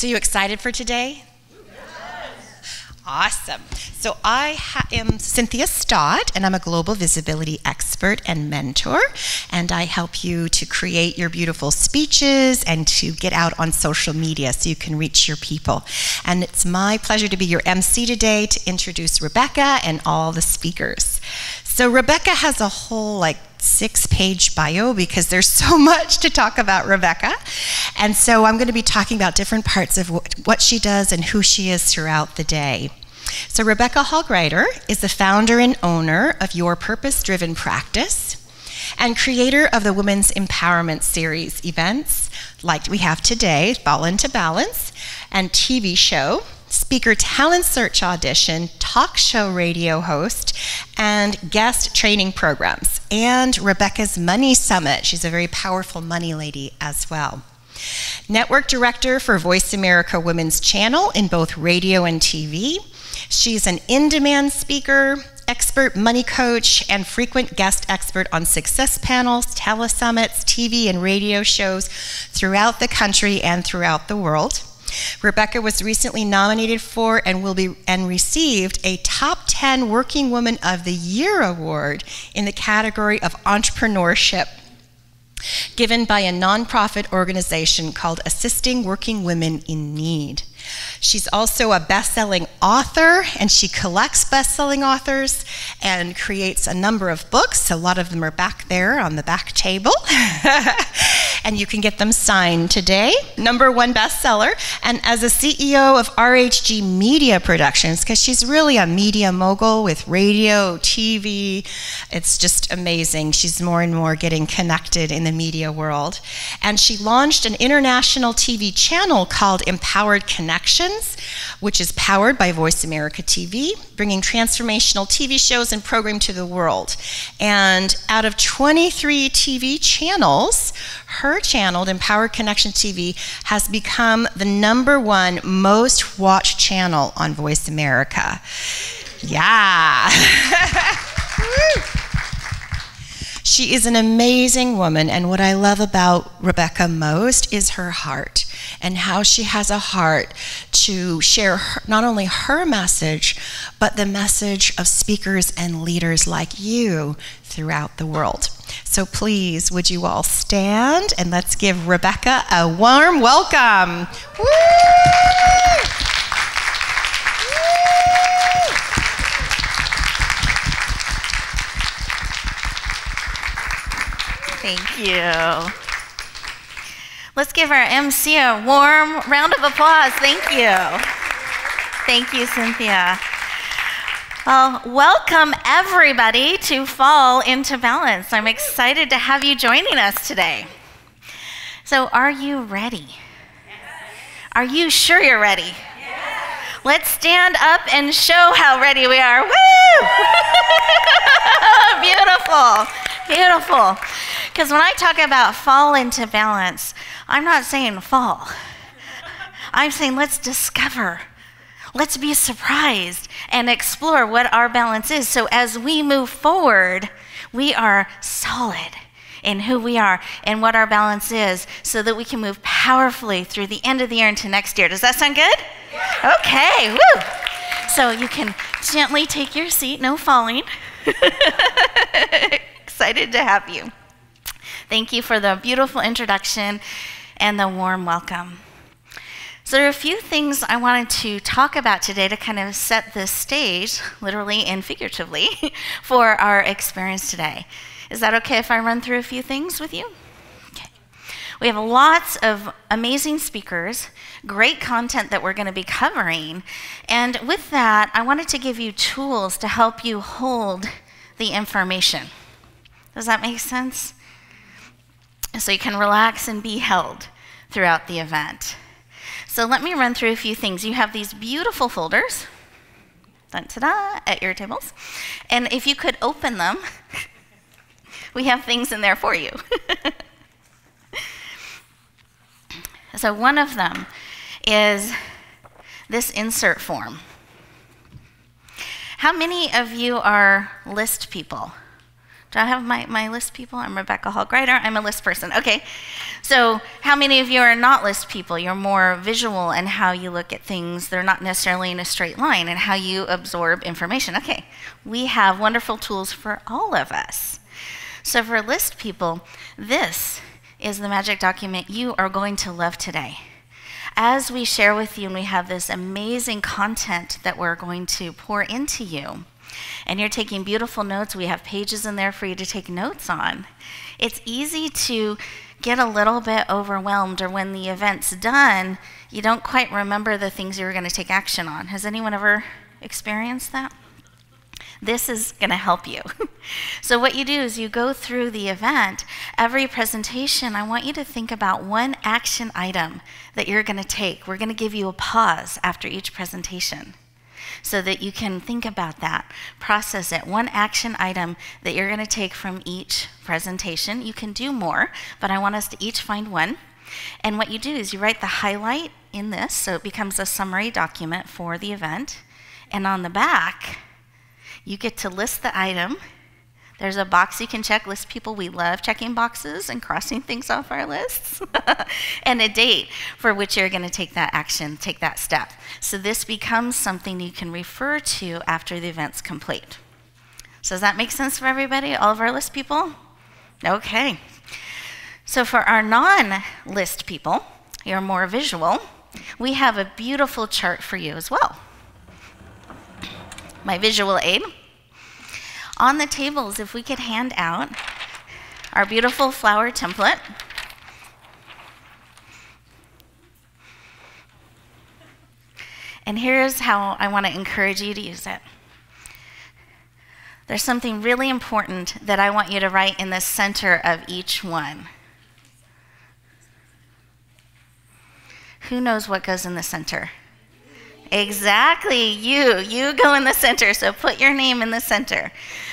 So you excited for today? Awesome. So I am Cynthia Stott, and I'm a global visibility expert and mentor, and I help you to create your beautiful speeches and to get out on social media so you can reach your people. And it's my pleasure to be your MC today to introduce Rebecca and all the speakers. So Rebecca has a whole 6-page bio because there's so much to talk about Rebecca. And so I'm going to be talking about different parts of what she does and who she is throughout the day. So Rebecca Hall Gruyter is the founder and owner of Your Purpose-Driven Practice and creator of the Women's Empowerment Series events like we have today, Fall into Balance, and TV show, speaker talent search audition, talk show radio host, and guest training programs, and Rebecca's Money Summit. She's a very powerful money lady as well. Network director for Voice America Women's Channel in both radio and TV. She's an in-demand speaker, expert money coach, and frequent guest expert on success panels, telesummits, TV and radio shows throughout the country and throughout the world. Rebecca was recently nominated for and received a Top 10 Working Woman of the Year award in the category of entrepreneurship, given by a nonprofit organization called Assisting Working Women in Need. She's also a best-selling author, and she collects best-selling authors and creates a number of books. A lot of them are back there on the back table, and you can get them signed today. #1 bestseller, and as a CEO of RHG Media Productions, because she's really a media mogul with radio, TV. It's just amazing. She's more and more getting connected in the media world. And she launched an international TV channel called Empowered Connections, which is powered by Voice America TV, bringing transformational TV shows and programming to the world. And out of 23 TV channels, her channel, Empowered Connection TV, has become the #1 most watched channel on Voice America. Yeah. She is an amazing woman, and what I love about Rebecca most is her heart and how she has a heart to share not only her message, but the message of speakers and leaders like you throughout the world. So please, would you all stand, and let's give Rebecca a warm welcome. Woo! Thank you. Let's give our MC a warm round of applause. Thank you. Thank you, Cynthia. Well, welcome everybody to Fall into Balance. I'm excited to have you joining us today. So, are you ready? Are you sure you're ready? Let's stand up and show how ready we are. Woo! Beautiful, beautiful. Because when I talk about fall into balance, I'm not saying fall. I'm saying let's discover, let's be surprised and explore what our balance is. So as we move forward, we are solid in who we are and what our balance is so that we can move powerfully through the end of the year into next year. Does that sound good? Yeah. Okay, woo! So you can gently take your seat, no falling. Excited to have you. Thank you for the beautiful introduction and the warm welcome. So there are a few things I wanted to talk about today to kind of set the stage, literally and figuratively, for our experience today. Is that okay if I run through a few things with you? Okay. We have lots of amazing speakers, great content that we're going to be covering, and with that, I wanted to give you tools to help you hold the information. Does that make sense? So you can relax and be held throughout the event. So let me run through a few things. You have these beautiful folders, ta-da, at your tables. And if you could open them, we have things in there for you. So one of them is this insert form. How many of you are list people? Do I have my list people? I'm Rebecca Hall Gruyter. I'm a list person. Okay. So how many of you are not list people? You're more visual in how you look at things. They're not necessarily in a straight line, and how you absorb information. Okay. We have wonderful tools for all of us. So for list people, this is the magic document you are going to love today. As we share with you and we have this amazing content that we're going to pour into you, and you're taking beautiful notes, we have pages in there for you to take notes on. It's easy to get a little bit overwhelmed, or when the event's done, you don't quite remember the things you were going to take action on. Has anyone ever experienced that? This is going to help you. So what you do is you go through the event. Every presentation, I want you to think about one action item that you're going to take. We're going to give you a pause after each presentation so that you can think about that, process it. One action item that you're going to take from each presentation. You can do more, but I want us to each find one. And what you do is you write the highlight in this, so it becomes a summary document for the event. And on the back, you get to list the item. There's a box you can check. List people, we love checking boxes and crossing things off our lists. And a date for which you're going to take that action, take that step. So this becomes something you can refer to after the event's complete. So does that make sense for everybody, all of our list people? Okay. So for our non-list people, you're more visual, we have a beautiful chart for you as well. My visual aid. On the tables, if we could hand out our beautiful flower template. And here's how I want to encourage you to use it. There's something really important that I want you to write in the center of each one. Who knows what goes in the center? Exactly, you go in the center, so put your name in the center.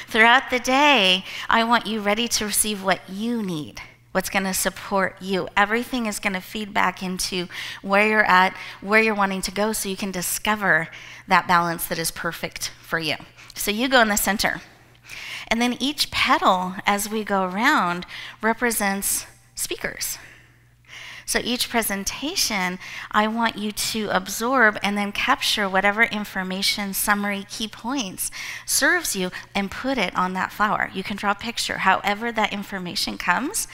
Throughout the day, I want you ready to receive what you need, what's going to support you. Everything is going to feed back into where you're at, where you're wanting to go, so you can discover that balance that is perfect for you. So you go in the center. And then each petal, as we go around, represents speakers. So each presentation, I want you to absorb and then capture whatever information, summary, key points serves you and put it on that flower. You can draw a picture, however that information comes.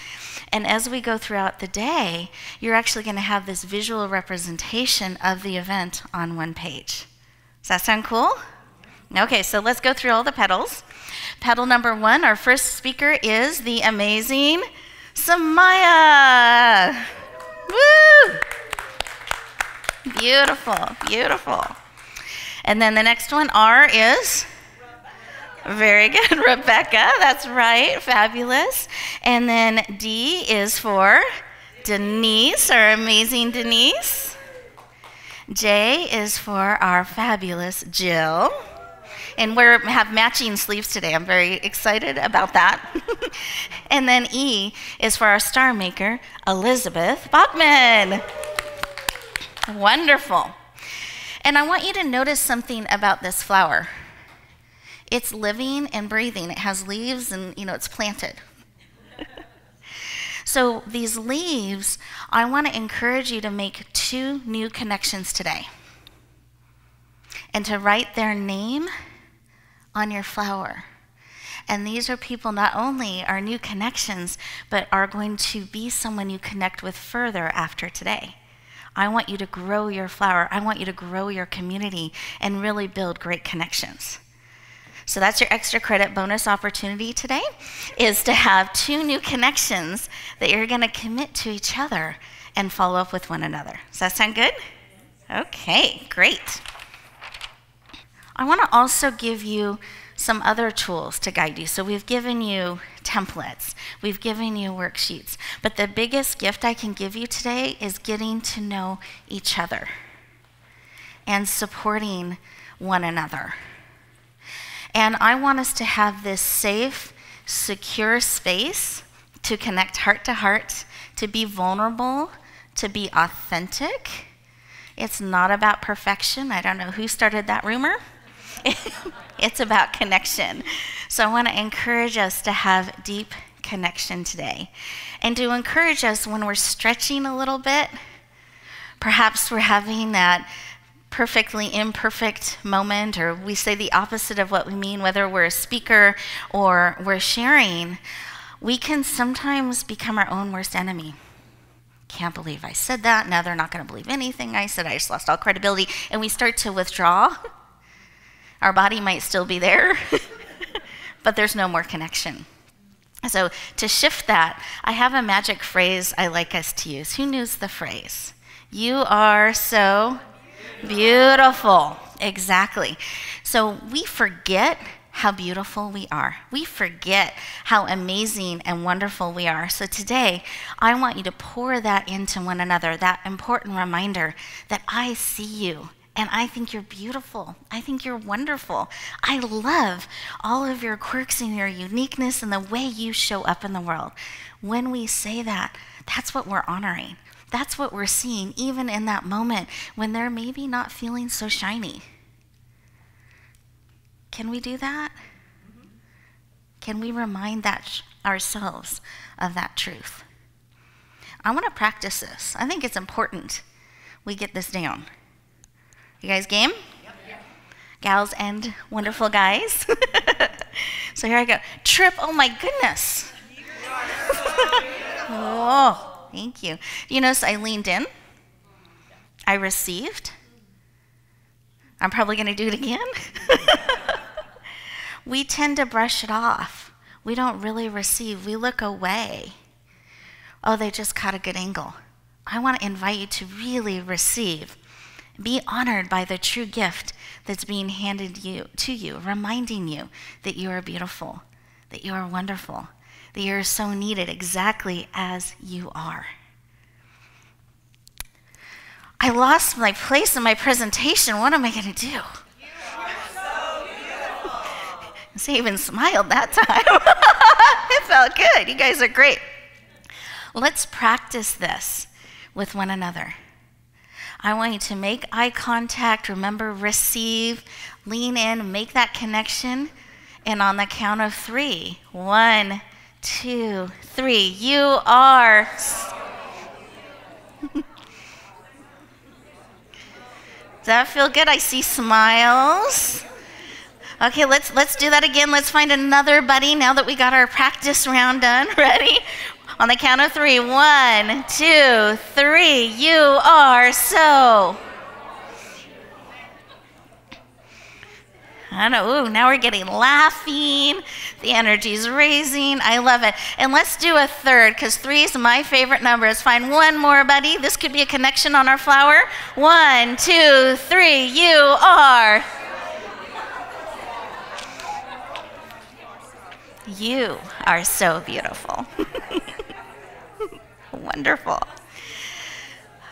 And as we go throughout the day, you're actually going to have this visual representation of the event on one page. Does that sound cool? Okay, so let's go through all the petals. Petal number 1, our first speaker is the amazing Samaya. Woo! Beautiful, beautiful. And then the next one, R, is? Very good, Rebecca, that's right, fabulous. And then D is for Denise, our amazing Denise. J is for our fabulous Jill. And we have matching sleeves today. I'm very excited about that. And then E is for our star maker, Elizabeth Bachman. Wonderful. And I want you to notice something about this flower. It's living and breathing. It has leaves and, it's planted. So these leaves, I want to encourage you to make 2 new connections today. And to write their name on your flower. And these are people not only are new connections, but are going to be someone you connect with further after today. I want you to grow your flower. I want you to grow your community and really build great connections. So that's your extra credit bonus opportunity today, is to have 2 new connections that you're going to commit to each other and follow up with one another. Does that sound good? Okay, great. I want to also give you some other tools to guide you. So we've given you templates, we've given you worksheets, but the biggest gift I can give you today is getting to know each other and supporting one another. And I want us to have this safe, secure space to connect heart to heart, to be vulnerable, to be authentic. It's not about perfection. I don't know who started that rumor. It's about connection. So I want to encourage us to have deep connection today, and to encourage us when we're stretching a little bit. Perhaps we're having that perfectly imperfect moment, or we say the opposite of what we mean, whether we're a speaker or we're sharing. We can sometimes become our own worst enemy. Can't believe I said that. Now they're not going to believe anything I said. I just lost all credibility. And we start to withdraw. Our body might still be there, but there's no more connection. So to shift that, I have a magic phrase I like us to use. Who knows the phrase? You are so beautiful. Exactly. So we forget how beautiful we are. We forget how amazing and wonderful we are. So today, I want you to pour that into one another, that important reminder that I see you. And I think you're beautiful. I think you're wonderful. I love all of your quirks and your uniqueness and the way you show up in the world. When we say that, that's what we're honoring. That's what we're seeing, even in that moment when they're maybe not feeling so shiny. Can we do that? Can we remind ourselves of that truth? I want to practice this. I think it's important we get this down. You guys game? Yep. Gals and wonderful guys. So here I go. Trip, oh my goodness. Oh, thank you. You notice I leaned in. I received. I'm probably going to do it again. We tend to brush it off. We don't really receive. We look away. Oh, they just caught a good angle. I want to invite you to really receive. Be honored by the true gift that's being handed to you, reminding you that you are beautiful, that you are wonderful, that you are so needed exactly as you are. I lost my place in my presentation. What am I going to do? You are so beautiful. I even smiled that time. It felt good. You guys are great. Let's practice this with one another. I want you to make eye contact, remember, receive, lean in, make that connection, and on the count of 3, 1, 2, 3, you are. Does that feel good? I see smiles. Okay, let's do that again. Let's find another buddy now that we got our practice round done. Ready? On the count of 3, 1, 2, 3, you are so. I know, ooh, now we're getting laughing. The energy's raising. I love it. And let's do a third, because 3 is my favorite number. Let's find one more, buddy. This could be a connection on our flower. 1, 2, 3, you are. You are so beautiful. Wonderful.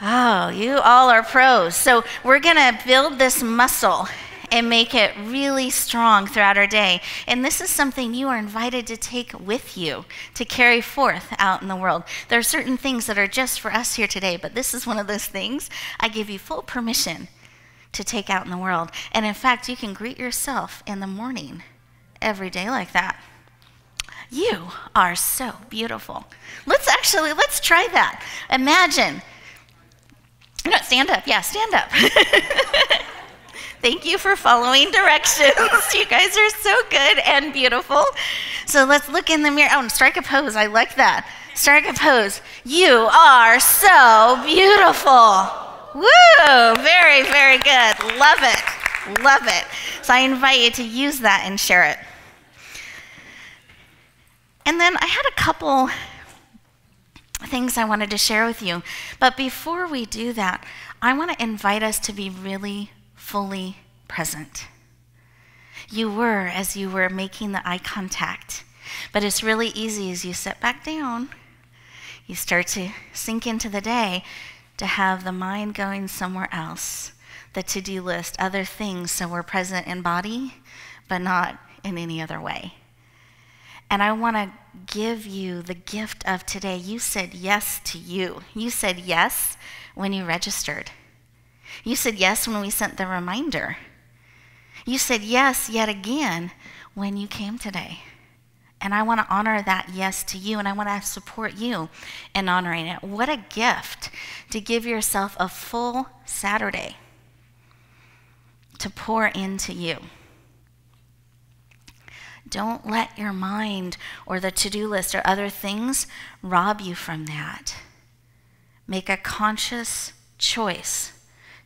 Oh, you all are pros. So we're going to build this muscle and make it really strong throughout our day. And this is something you are invited to take with you, to carry forth out in the world. There are certain things that are just for us here today, but this is one of those things I give you full permission to take out in the world. And in fact, you can greet yourself in the morning every day like that. You are so beautiful. Let's try that. Imagine. No, stand up. Yeah, stand up. Thank you for following directions. You guys are so good and beautiful. So let's look in the mirror. Oh, and strike a pose. I like that. Strike a pose. You are so beautiful. Woo! Very, very good. Love it. Love it. So I invite you to use that and share it. And then I had a couple things I wanted to share with you. But before we do that, I want to invite us to be really fully present. You were as you were making the eye contact. But it's really easy as you sit back down, you start to sink into the day, to have the mind going somewhere else, the to-do list, other things, so we're present in body, but not in any other way. And I want to give you the gift of today. You said yes to you. You said yes when you registered. You said yes when we sent the reminder. You said yes yet again when you came today. And I want to honor that yes to you, and I want to support you in honoring it. What a gift to give yourself a full Saturday to pour into you. Don't let your mind or the to-do list or other things rob you from that. Make a conscious choice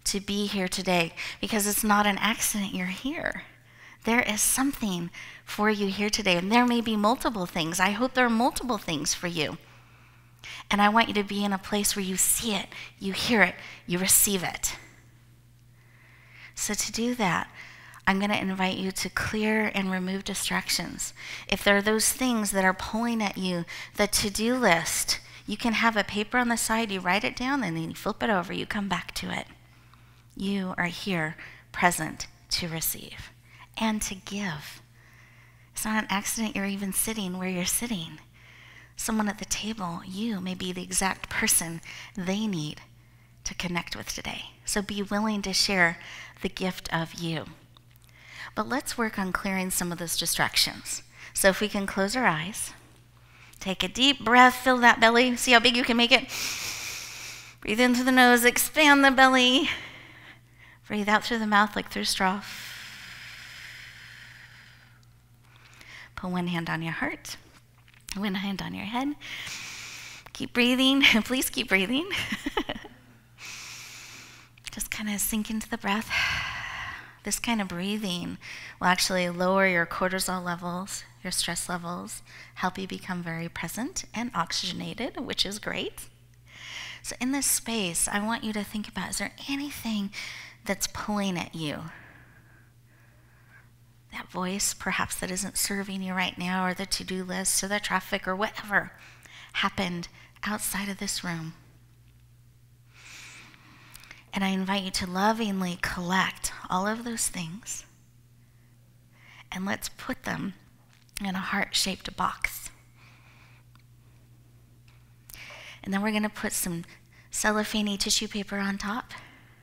to be here today, because it's not an accident you're here. There is something for you here today, and there may be multiple things. I hope there are multiple things for you. And I want you to be in a place where you see it, you hear it, you receive it. So to do that, I'm going to invite you to clear and remove distractions. If there are those things that are pulling at you, the to-do list, you can have a paper on the side, you write it down, and then you flip it over, you come back to it. You are here, present, to receive and to give. It's not an accident you're even sitting where you're sitting. Someone at the table, you may be the exact person they need to connect with today. So be willing to share the gift of you. But let's work on clearing some of those distractions. So if we can close our eyes, take a deep breath, fill that belly, see how big you can make it. Breathe in through the nose, expand the belly. Breathe out through the mouth like through a straw. Put one hand on your heart, one hand on your head. Keep breathing. Please keep breathing. Just kind of sink into the breath. This kind of breathing will actually lower your cortisol levels, your stress levels, help you become very present and oxygenated, which is great. So in this space, I want you to think about, is there anything that's pulling at you? That voice perhaps that isn't serving you right now, or the to-do list, or the traffic, or whatever happened outside of this room. And I invite you to lovingly collect all of those things, and let's put them in a heart-shaped box. And then we're going to put some cellophane tissue paper on top.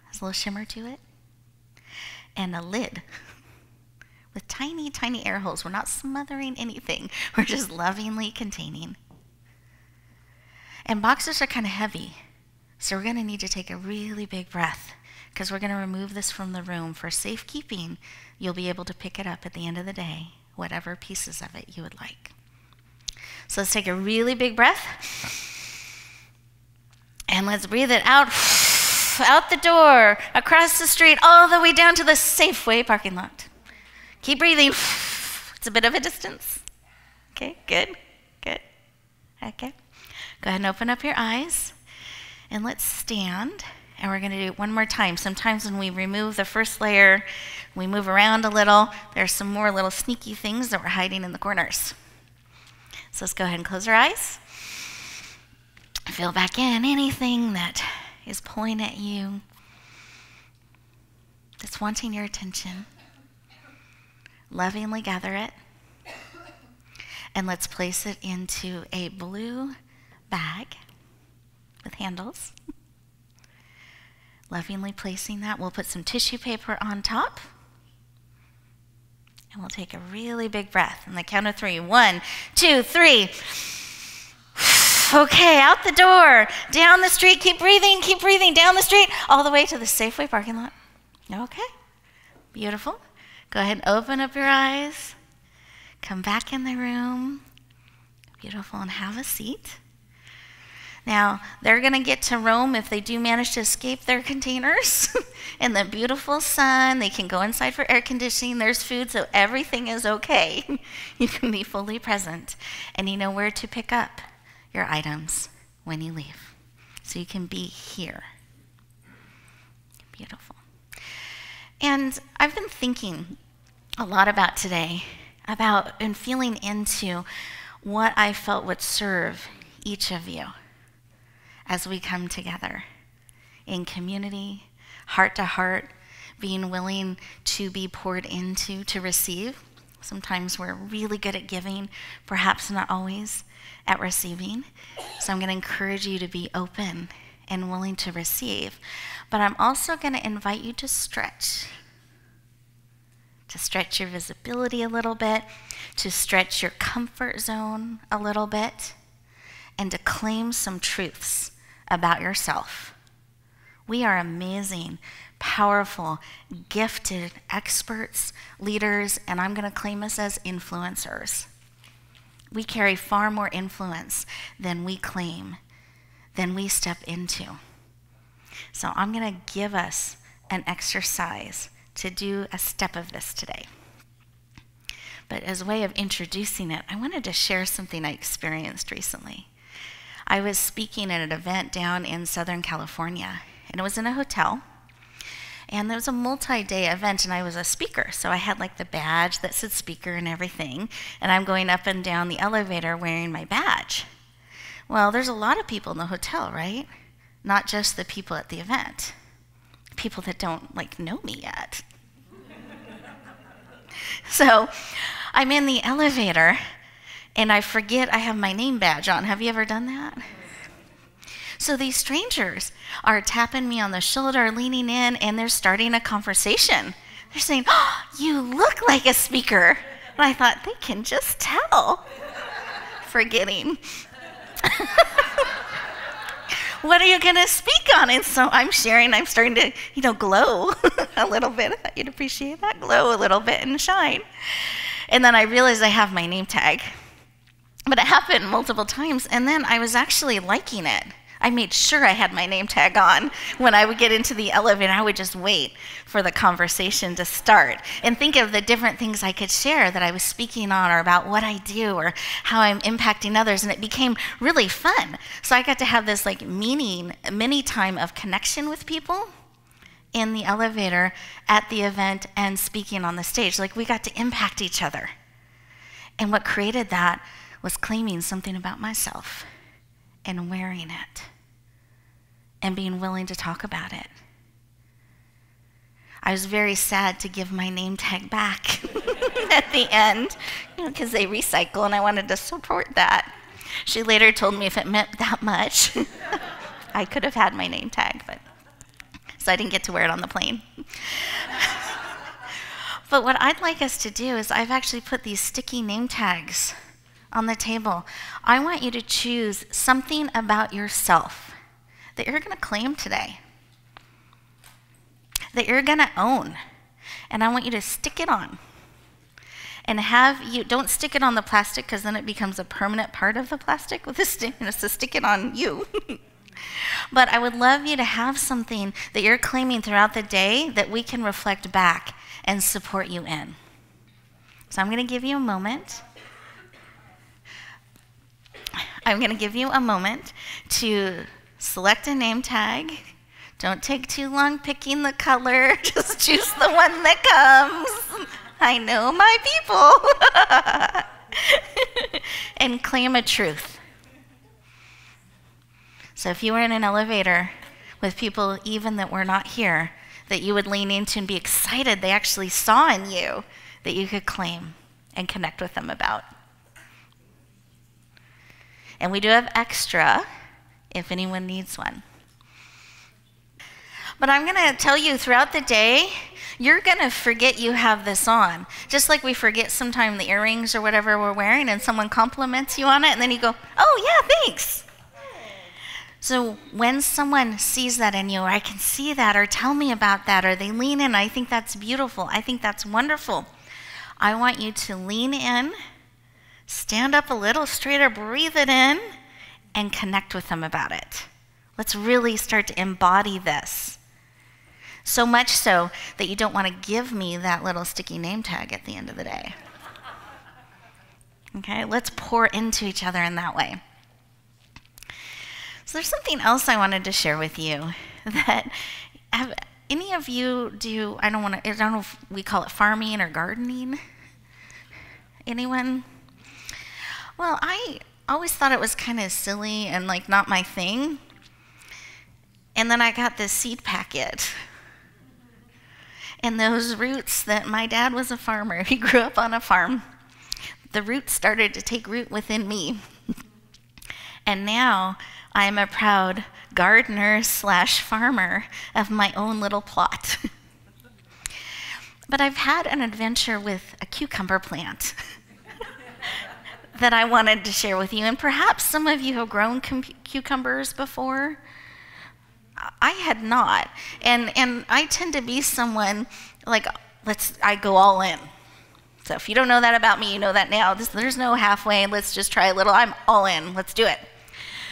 There's a little shimmer to it. And a lid with tiny, tiny air holes. We're not smothering anything. We're just lovingly containing. And boxes are kind of heavy. So we're going to need to take a really big breath, because we're going to remove this from the room for safekeeping. You'll be able to pick it up at the end of the day, whatever pieces of it you would like. So let's take a really big breath. And let's breathe it out, out the door, across the street, all the way down to the Safeway parking lot. Keep breathing. It's a bit of a distance. Okay, good, good. Okay. Go ahead and open up your eyes. And let's stand, and we're going to do it one more time. Sometimes when we remove the first layer, we move around a little. There's some more little sneaky things that we're hiding in the corners. So let's go ahead and close our eyes. Feel back in anything that is pulling at you, that's wanting your attention. Lovingly gather it, and let's place it into a blue bag with handles. Lovingly placing that, we'll put some tissue paper on top, and we'll take a really big breath on the count of 3. 1, 2, 3. Okay, out the door, down the street, keep breathing, down the street, all the way to the Safeway parking lot. Okay, beautiful. Go ahead and open up your eyes, come back in the room, beautiful, and have a seat. Now, they're going to get to Rome if they do manage to escape their containers in the beautiful sun. They can go inside for air conditioning. There's food, so everything is okay. You can be fully present, and you know where to pick up your items when you leave. So you can be here. Beautiful. And I've been thinking a lot about today, and feeling into what I felt would serve each of you as we come together in community, heart to heart, being willing to be poured into, to receive. Sometimes we're really good at giving, perhaps not always at receiving. So I'm going to encourage you to be open and willing to receive. But I'm also going to invite you to stretch to stretch your visibility a little bit, to stretch your comfort zone a little bit, and to claim some truths about yourself. We are amazing, powerful, gifted experts, leaders, and I'm going to claim us as influencers. We carry far more influence than we claim, than we step into. So I'm going to give us an exercise to do a step of this today. But as a way of introducing it, I wanted to share something I experienced recently. I was speaking at an event down in Southern California, and it was in a hotel. And there was a multi-day event, and I was a speaker. So I had like the badge that said speaker and everything. And I'm going up and down the elevator wearing my badge. Well, there's a lot of people in the hotel, right? Not just the people at the event. People that don't like know me yet. So I'm in the elevator, and I forget I have my name badge on. Have you ever done that? So these strangers are tapping me on the shoulder, leaning in, and they're starting a conversation. They're saying, "Oh, you look like a speaker." And I thought, they can just tell. Forgetting. What are you going to speak on? And so I'm sharing, I'm starting to, glow a little bit. I thought you'd appreciate that. Glow a little bit and shine. And then I realized I have my name tag. But it happened multiple times, and then I was actually liking it. I made sure I had my name tag on. When I would get into the elevator, I would just wait for the conversation to start and think of the different things I could share that I was speaking on, or about what I do or how I'm impacting others, and it became really fun. So I got to have this mini time of connection with people in the elevator, at the event, and speaking on the stage. Like, we got to impact each other. And what created that was claiming something about myself and wearing it and being willing to talk about it. I was very sad to give my name tag back at the end, because they recycle, and I wanted to support that. She later told me if it meant that much, I could have had my name tag, so I didn't get to wear it on the plane. But what I'd like us to do is, I've actually put these sticky name tags on the table. I want you to choose something about yourself that you're going to claim today, that you're going to own, and I want you to stick it on. And don't stick it on the plastic, because then it becomes a permanent part of the plastic with so stick it on you. But I would love you to have something that you're claiming throughout the day that we can reflect back and support you in. So I'm going to give you a moment. I'm going to give you a moment to select a name tag. Don't take too long picking the color. Just choose the one that comes. I know my people. And claim a truth. So if you were in an elevator with people even that were not here, that you would lean into and be excited they actually saw in you, that you could claim and connect with them about. And we do have extra if anyone needs one. But I'm going to tell you, throughout the day, you're going to forget you have this on. Just like we forget sometimes the earrings or whatever we're wearing, and someone compliments you on it, and then you go, "Oh, yeah, thanks." So when someone sees that in you, or I can see that, or tell me about that, or they lean in, I think that's beautiful, I think that's wonderful, I want you to lean in, stand up a little straighter, breathe it in, and connect with them about it. Let's really start to embody this. So much so that you don't want to give me that little sticky name tag at the end of the day. Okay, let's pour into each other in that way. So there's something else I wanted to share with you, that have any of you do, I don't know if we call it farming or gardening? Anyone? Well, I always thought it was kind of silly and like not my thing. And then I got this seed packet. And those roots, that my dad was a farmer. He grew up on a farm. The roots started to take root within me. And now I am a proud gardener / farmer of my own little plot. But I've had an adventure with a cucumber plant that I wanted to share with you. And perhaps some of you have grown cucumbers before. I had not. And I tend to be someone like, I go all in. So if you don't know that about me, you know that now. There's no halfway, let's just try a little. I'm all in, let's do it.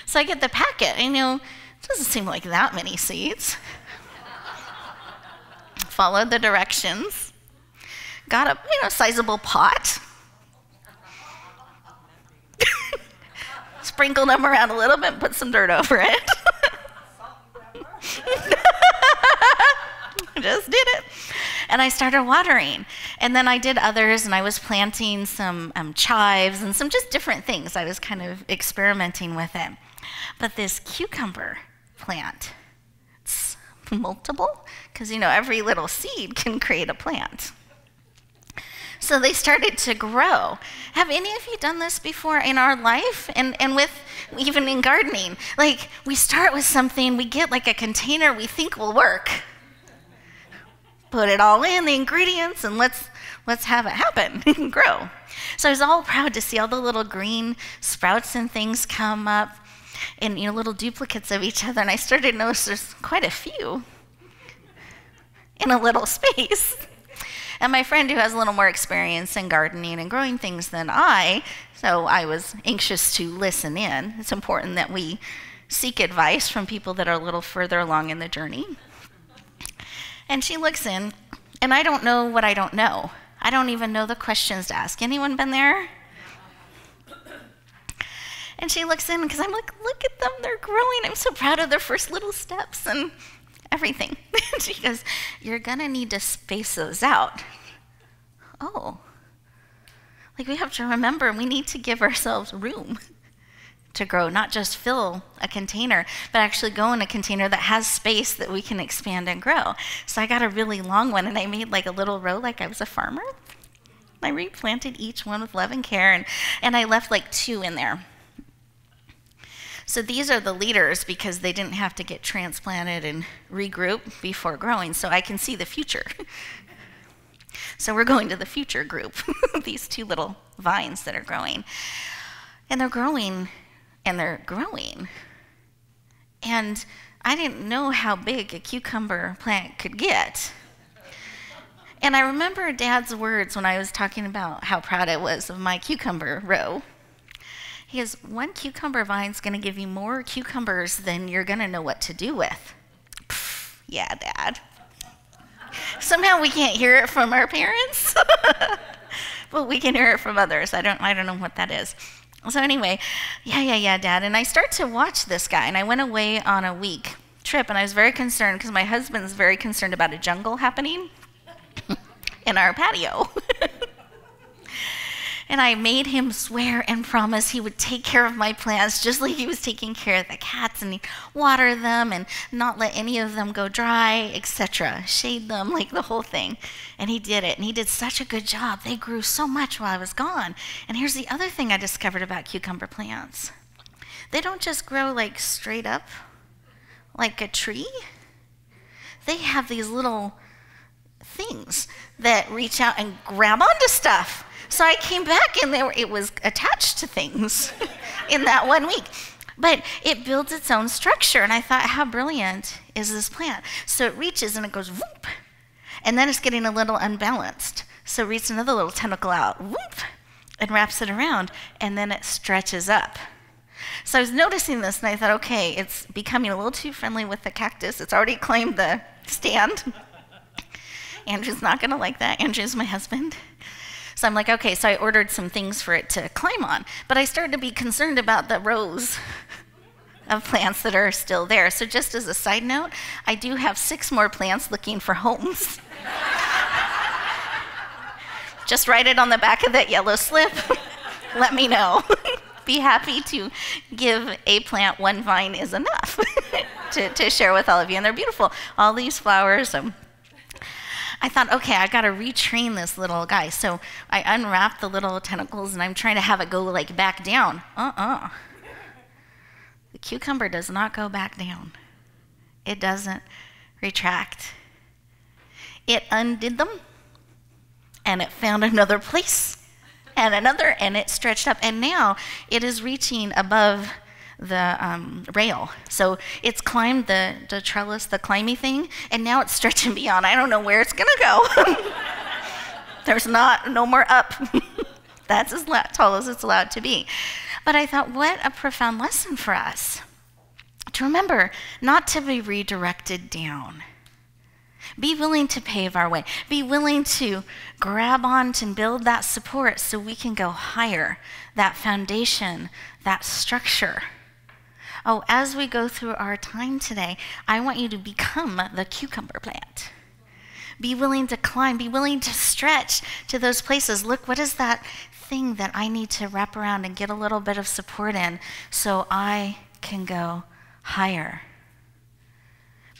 So I get the packet, and it doesn't seem like that many seeds. Followed the directions. Got a sizable pot. Sprinkled them around a little bit, put some dirt over it. Just did it. And I started watering. And then I did others, and I was planting some chives and some just different things. I was kind of experimenting with it. But this cucumber plant, it's multiple, because every little seed can create a plant. So they started to grow. Have any of you done this before in our life? And with even in gardening? Like, we start with something, we get like a container we think will work. Put it all in, the ingredients, and let's have it happen and grow. So I was all proud to see all the little green sprouts and things come up in little duplicates of each other. And I started to notice there's quite a few in a little space. And my friend, who has a little more experience in gardening and growing things than so I was anxious to listen in. It's important that we seek advice from people that are a little further along in the journey. And she looks in, and I don't know what I don't know. I don't even know the questions to ask. Anyone been there? And she looks in, because I'm like, look at them, they're growing. I'm so proud of their first little steps and everything. And she goes, you're gonna need to space those out. Oh, like we have to remember we need to give ourselves room to grow, not just fill a container, but actually go in a container that has space that we can expand and grow. So I got a really long one, and I made like a little row like I was a farmer. I replanted each one with love and care, and I left like 2 in there. So these are the leaders, because they didn't have to get transplanted and regroup before growing, so I can see the future. So we're going to the future group, these 2 little vines that are growing. And they're growing, and they're growing. And I didn't know how big a cucumber plant could get. And I remember Dad's words when I was talking about how proud I was of my cucumber row. He goes, 1 cucumber vine's going to give you more cucumbers than you're going to know what to do with. Pfft, yeah, Dad. Somehow we can't hear it from our parents, but we can hear it from others. I don't know what that is. So anyway, yeah, Dad. And I start to watch this guy, and I went away on a week trip, and I was very concerned because my husband's very concerned about a jungle happening in our patio. And I made him swear and promise he would take care of my plants just like he was taking care of the cats, and he'd water them and not let any of them go dry, etc. Shade them, like the whole thing. And he did it, and he did such a good job. They grew so much while I was gone. And here's the other thing I discovered about cucumber plants. They don't just grow like straight up like a tree. They have these little things that reach out and grab onto stuff. So I came back, and it was attached to things in that 1 week. But it builds its own structure, and I thought, how brilliant is this plant? So it reaches, and it goes whoop, and then it's getting a little unbalanced. So it reaches another little tentacle out, whoop, and wraps it around, and then it stretches up. So I was noticing this, and I thought, okay, it's becoming a little too friendly with the cactus. It's already claimed the stand. Andrew's not going to like that. Andrew's my husband. So I'm like, okay, so I ordered some things for it to climb on. But I started to be concerned about the rows of plants that are still there. So just as a side note, I do have 6 more plants looking for homes. Just write it on the back of that yellow slip. Let me know. Be happy to give a plant 1 vine is enough to share with all of you. And they're beautiful. All these flowers. I thought, okay, I got to retrain this little guy. So I unwrapped the little tentacles, and I'm trying to have it go like back down. The cucumber does not go back down. It doesn't retract. It undid them, And it found another place and another, and it stretched up. And now it is reaching above the rail. So it's climbed the trellis, the climby thing, and now it's stretching beyond. I don't know where it's going to go. There's no more up. That's as tall as it's allowed to be. But I thought, what a profound lesson for us. To remember not to be redirected down. Be willing to pave our way. Be willing to grab onto and build that support so we can go higher, that foundation, that structure. Oh, as we go through our time today, I want you to become the cucumber plant. Be willing to climb. Be willing to stretch to those places. Look, what is that thing that I need to wrap around and get a little bit of support in so I can go higher?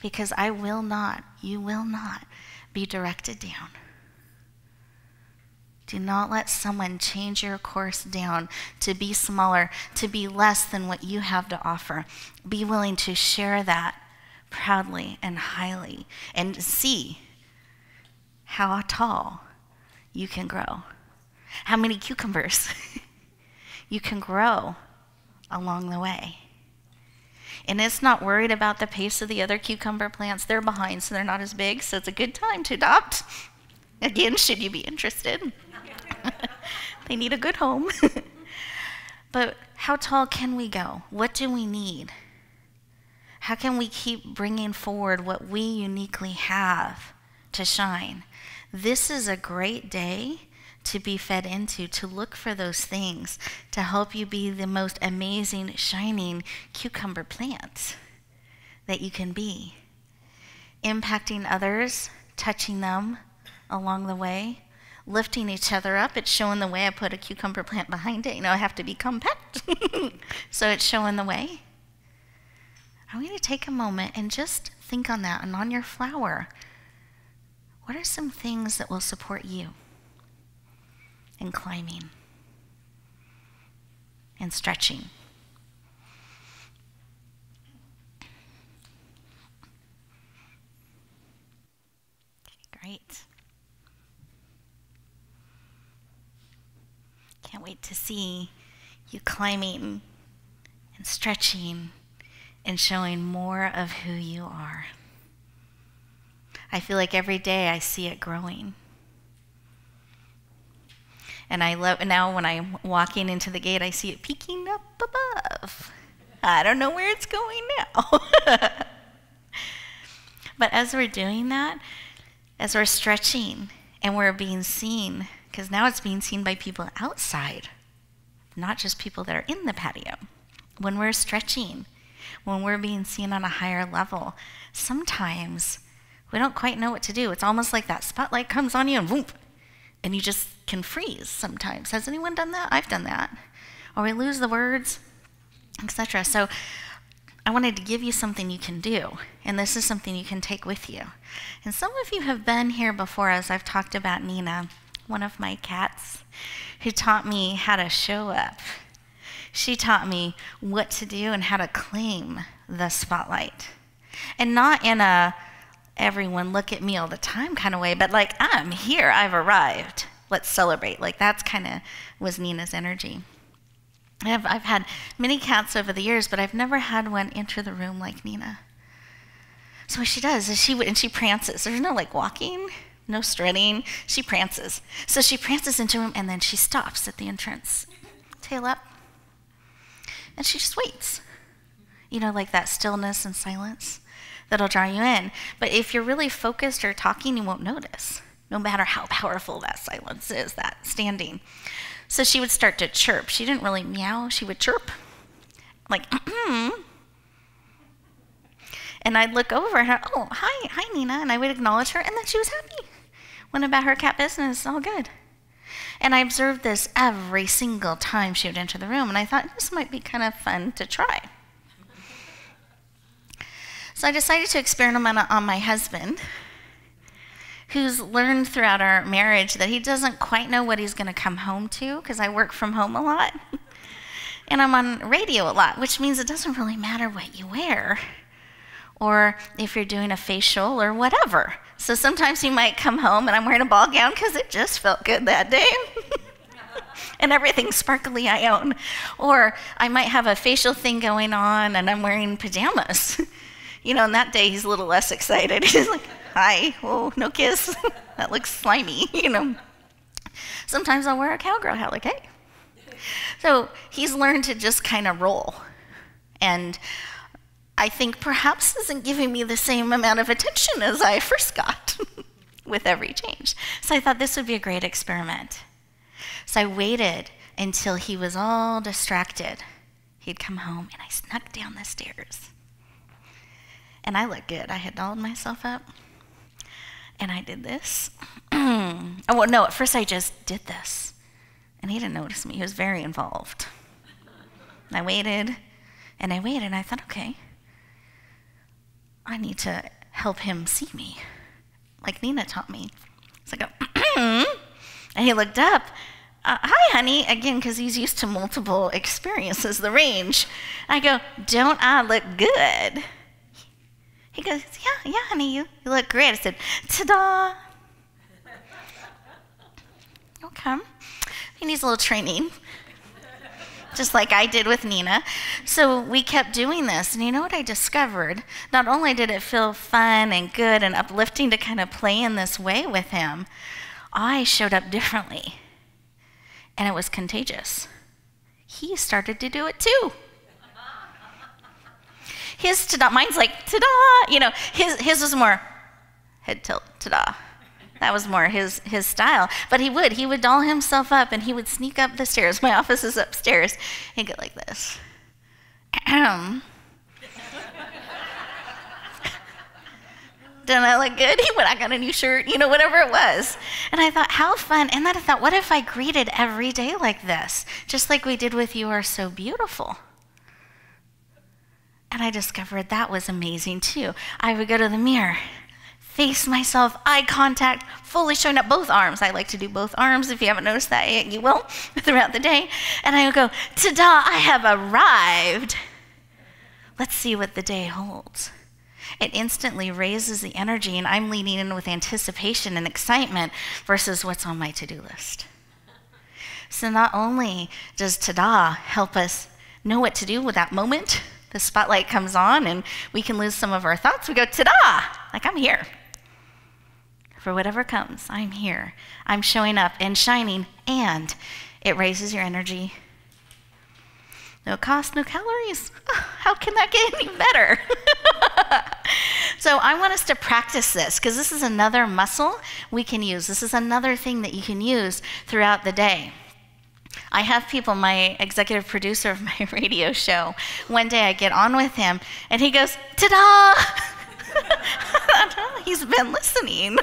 Because I will not, you will not be directed down. Do not let someone change your course down to be smaller, to be less than what you have to offer. Be willing to share that proudly and highly and see how tall you can grow, how many cucumbers you can grow along the way. And it's not worried about the pace of the other cucumber plants. They're behind, so they're not as big, so it's a good time to adopt. Again, should you be interested. They need a good home. But how tall can we go? What do we need? How can we keep bringing forward what we uniquely have to shine? This is a great day to be fed into, to look for those things, to help you be the most amazing, shining cucumber plant that you can be. Impacting others, touching them along the way, lifting each other up. It's showing the way. I put a cucumber plant behind it. I have to be compact. So it's showing the way. I want you to take a moment and just think on that. And on your flower, what are some things that will support you in climbing and stretching? Great. Can't wait to see you climbing and stretching and showing more of who you are. I feel like every day I see it growing. And I love, now when I'm walking into the gate, I see it peeking up above. I don't know where it's going now. But as we're doing that, as we're stretching and we're being seen, because now it's being seen by people outside, not just people that are in the patio. When we're stretching, when we're being seen on a higher level, sometimes we don't quite know what to do. It's almost like that spotlight comes on you and whoop, and you just can freeze sometimes. Has anyone done that? I've done that. Or we lose the words, etc. So I wanted to give you something you can do, and this is something you can take with you. And some of you have been here before, as I've talked about Nina, one of my cats, who taught me how to show up. She taught me what to do and how to claim the spotlight. And not in a everyone look at me all the time kind of way, but like, I'm here, I've arrived, let's celebrate. Like that's kind of was Nina's energy. I've had many cats over the years, but I've never had one enter the room like Nina. So what she does is she prances. There's no like walking, no strutting, she prances. So she prances into a room and then she stops at the entrance, tail up, and she just waits. Like that stillness and silence that'll draw you in. But if you're really focused or talking, you won't notice, no matter how powerful that silence is, that standing. So she would start to chirp. She didn't really meow, she would chirp, like, And I'd look over and oh, hi, Nina, and I would acknowledge her, and then she was happy. Went about her cat business, all good. And I observed this every single time she would enter the room, and I thought, this might be kind of fun to try. So I decided to experiment on my husband, who's learned throughout our marriage that he doesn't quite know what he's going to come home to, because I work from home a lot, and I'm on radio a lot, which means it doesn't really matter what you wear or if you're doing a facial or whatever. So sometimes you might come home and I'm wearing a ball gown because it just felt good that day. And everything sparkly I own. Or I might have a facial thing going on and I'm wearing pajamas. And that day he's a little less excited. He's like, hi, oh, no kiss. That looks slimy, Sometimes I'll wear a cowgirl hat, like, hey. So he's learned to just kind of roll. And I think perhaps isn't giving me the same amount of attention as I first got with every change. So I thought this would be a great experiment. So I waited until he was all distracted. He'd come home and I snuck down the stairs. And I looked good. I had dolled myself up. And I did this. At first I just did this. And he didn't notice me. He was very involved. And I waited, and I thought, okay, I need to help him see me, like Nina taught me. So I go, and he looked up. Hi, honey, again, because he's used to multiple experiences, the range. I go, don't I look good? He goes, yeah, honey, you look great. I said, ta-da. Okay. He needs a little training, just like I did with Nina. So we kept doing this, and you know what I discovered? Not only did it feel fun and good and uplifting to kind of play in this way with him, I showed up differently, and it was contagious. He started to do it too. His ta-da, mine's like ta-da, his was more head tilt, ta-da. That was more his style. But he would doll himself up and he would sneak up the stairs. My office is upstairs. He'd go like this. Didn't I look good? He went, I got a new shirt, whatever it was. And I thought, how fun. And then I thought, what if I greeted every day like this? Just like we did with You Are So Beautiful. And I discovered that was amazing too. I would go to the mirror, face myself, eye contact, fully showing up both arms. I like to do both arms. If you haven't noticed that yet, you will throughout the day. And I would go, ta-da, I have arrived. Let's see what the day holds. It instantly raises the energy, and I'm leaning in with anticipation and excitement versus what's on my to-do list. So not only does ta-da help us know what to do with that moment, the spotlight comes on and we can lose some of our thoughts. We go, ta-da, like I'm here. For whatever comes, I'm here. I'm showing up and shining, and it raises your energy. No cost, no calories. Oh, how can that get any better? So I want us to practice this because this is another muscle we can use. This is another thing that you can use throughout the day. I have people, my executive producer of my radio show, one day I get on with him and he goes, ta-da! He's been listening.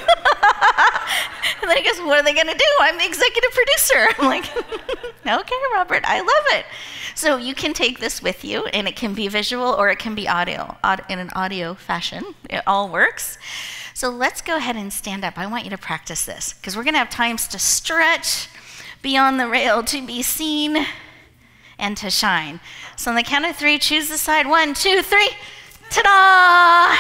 And then he goes, what are they going to do? I'm the executive producer. I'm like, okay, Robert, I love it. So you can take this with you, and it can be visual or it can be audio, in an audio fashion. It all works. So let's go ahead and stand up. I want you to practice this because we're going to have times to stretch beyond the rail, to be seen and to shine. So on the count of 3, choose the side. 1, 2, 3. Ta-da!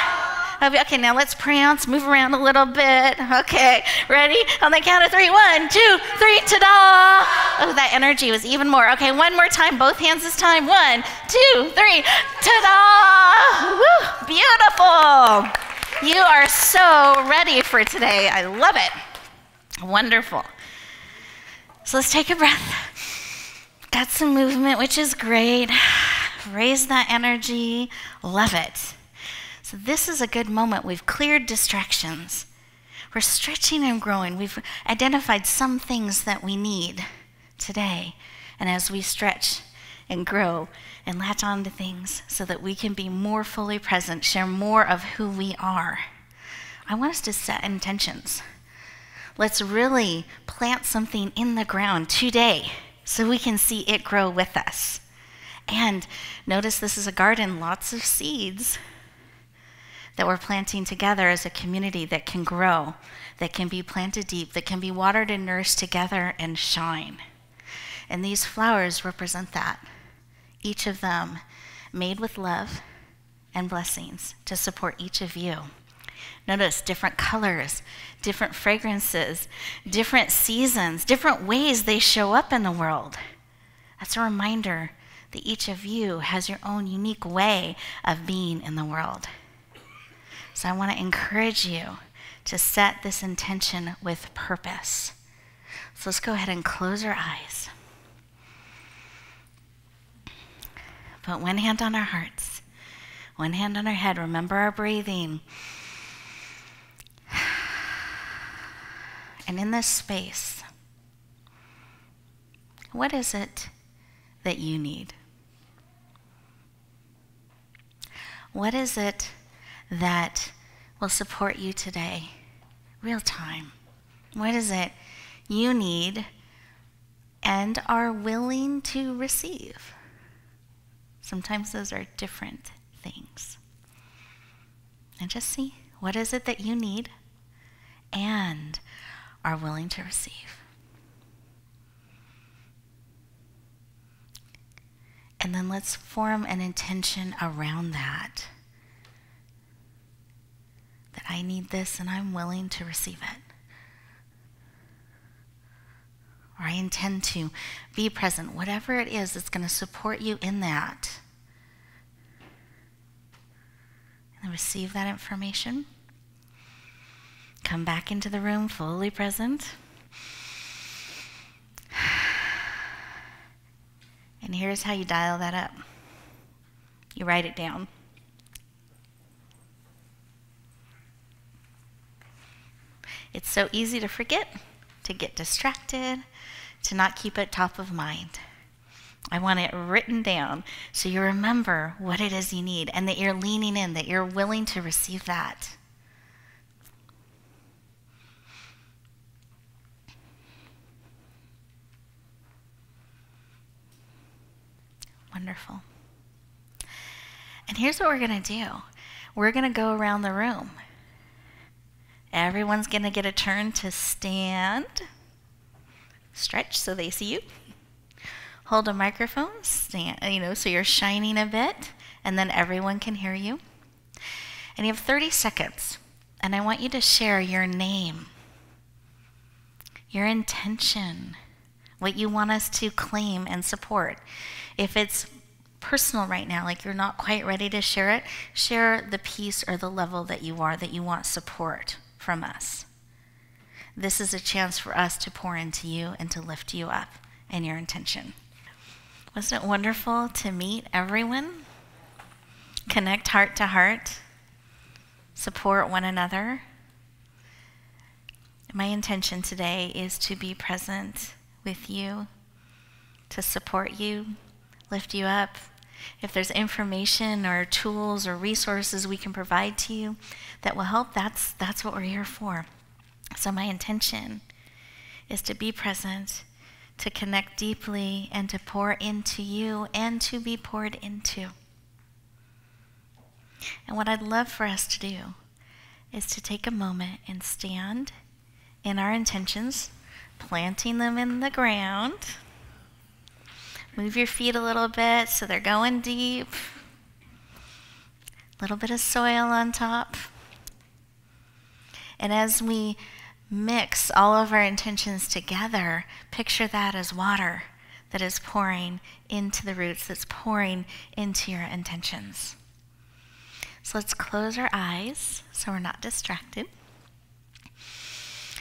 Okay, now let's prance, move around a little bit. Okay, ready? On the count of 3, 1, 2, 3, ta-da! Oh, that energy was even more. Okay, one more time, both hands this time. 1, 2, 3, ta-da! Woo, beautiful. You are so ready for today. I love it. Wonderful. So let's take a breath. Got some movement, which is great. Raise that energy. Love it. So this is a good moment. We've cleared distractions. We're stretching and growing. We've identified some things that we need today. And as we stretch and grow and latch on to things so that we can be more fully present, share more of who we are, I want us to set intentions. Let's really plant something in the ground today so we can see it grow with us. And notice this is a garden, lots of seeds that we're planting together as a community that can grow, that can be planted deep, that can be watered and nourished together and shine. And these flowers represent that. Each of them made with love and blessings to support each of you. Notice different colors, different fragrances, different seasons, different ways they show up in the world. That's a reminder that each of you has your own unique way of being in the world. So I want to encourage you to set this intention with purpose. So let's go ahead and close our eyes. Put one hand on our hearts, one hand on our head. Remember our breathing. And in this space, what is it that you need? What is it that will support you today, real time? What is it you need and are willing to receive? Sometimes those are different things. And just see, what is it that you need and are willing to receive? And then let's form an intention around that. That I need this and I'm willing to receive it. Or I intend to be present, whatever it is that's going to support you in that. And then receive that information. Come back into the room fully present. And here's how you dial that up. You write it down. It's so easy to forget, to get distracted, to not keep it top of mind. I want it written down so you remember what it is you need and that you're leaning in, that you're willing to receive that. Wonderful. And here's what we're going to do. We're going to go around the room. Everyone's going to get a turn to stand, stretch so they see you, hold a microphone, stand, so you're shining a bit, and then everyone can hear you. And you have 30 seconds, and I want you to share your name, your intention, what you want us to claim and support. If it's personal right now, like you're not quite ready to share it, share the piece or the level that you want support from us. This is a chance for us to pour into you and to lift you up in your intention. Wasn't it wonderful to meet everyone? Connect heart to heart, support one another. My intention today is to be present with you, to support you, lift you up. If there's information or tools or resources we can provide to you that will help, that's what we're here for. So my intention is to be present, to connect deeply, and to pour into you and to be poured into. And what I'd love for us to do is to take a moment and stand in our intentions, planting them in the ground. Move your feet a little bit so they're going deep. A little bit of soil on top. And as we mix all of our intentions together, picture that as water that is pouring into the roots, that's pouring into your intentions. So let's close our eyes so we're not distracted.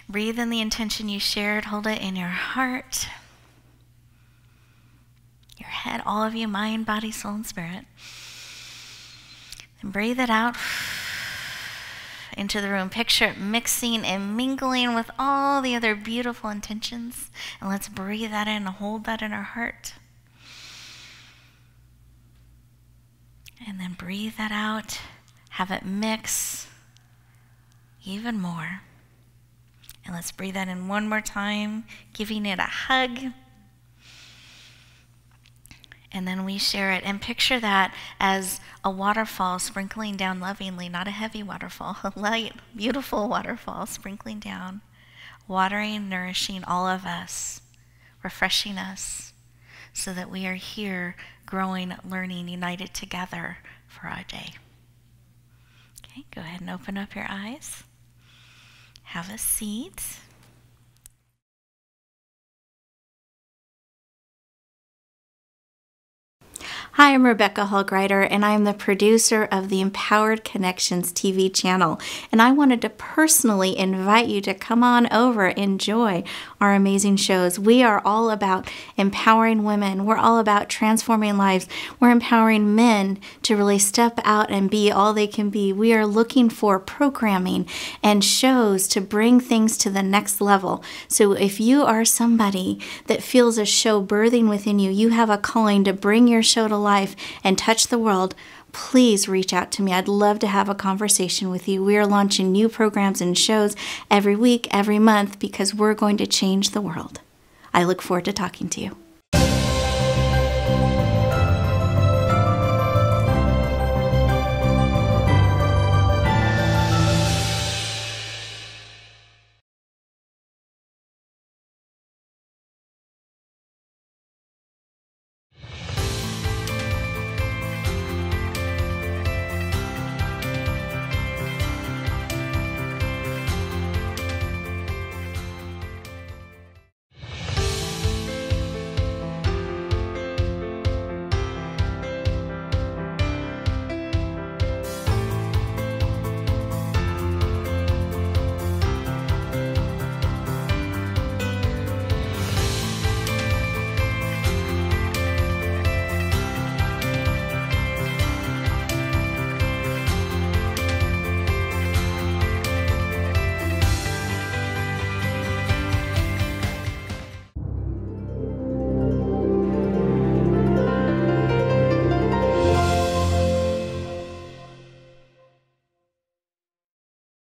Breathe in the intention you shared. Hold it in your heart, your head, all of you, mind, body, soul, and spirit. And breathe it out into the room. Picture it mixing and mingling with all the other beautiful intentions. And let's breathe that in and hold that in our heart. And then breathe that out. Have it mix even more. And let's breathe that in one more time, giving it a hug. And then we share it. And picture that as a waterfall sprinkling down lovingly, not a heavy waterfall, a light, beautiful waterfall sprinkling down, watering, nourishing all of us, refreshing us, so that we are here growing, learning, united together for our day. Okay, go ahead and open up your eyes. Have a seat. Hi, I'm Rebecca Hall Gruyter, and I am the producer of the Empowered Connections TV channel. And I wanted to personally invite you to come on over, enjoy our amazing shows. We are all about empowering women. We're all about transforming lives. We're empowering men to really step out and be all they can be. We are looking for programming and shows to bring things to the next level. So if you are somebody that feels a show birthing within you, you have a calling to bring your show to life and touch the world, please reach out to me. I'd love to have a conversation with you. We are launching new programs and shows every week, every month, because we're going to change the world. I look forward to talking to you.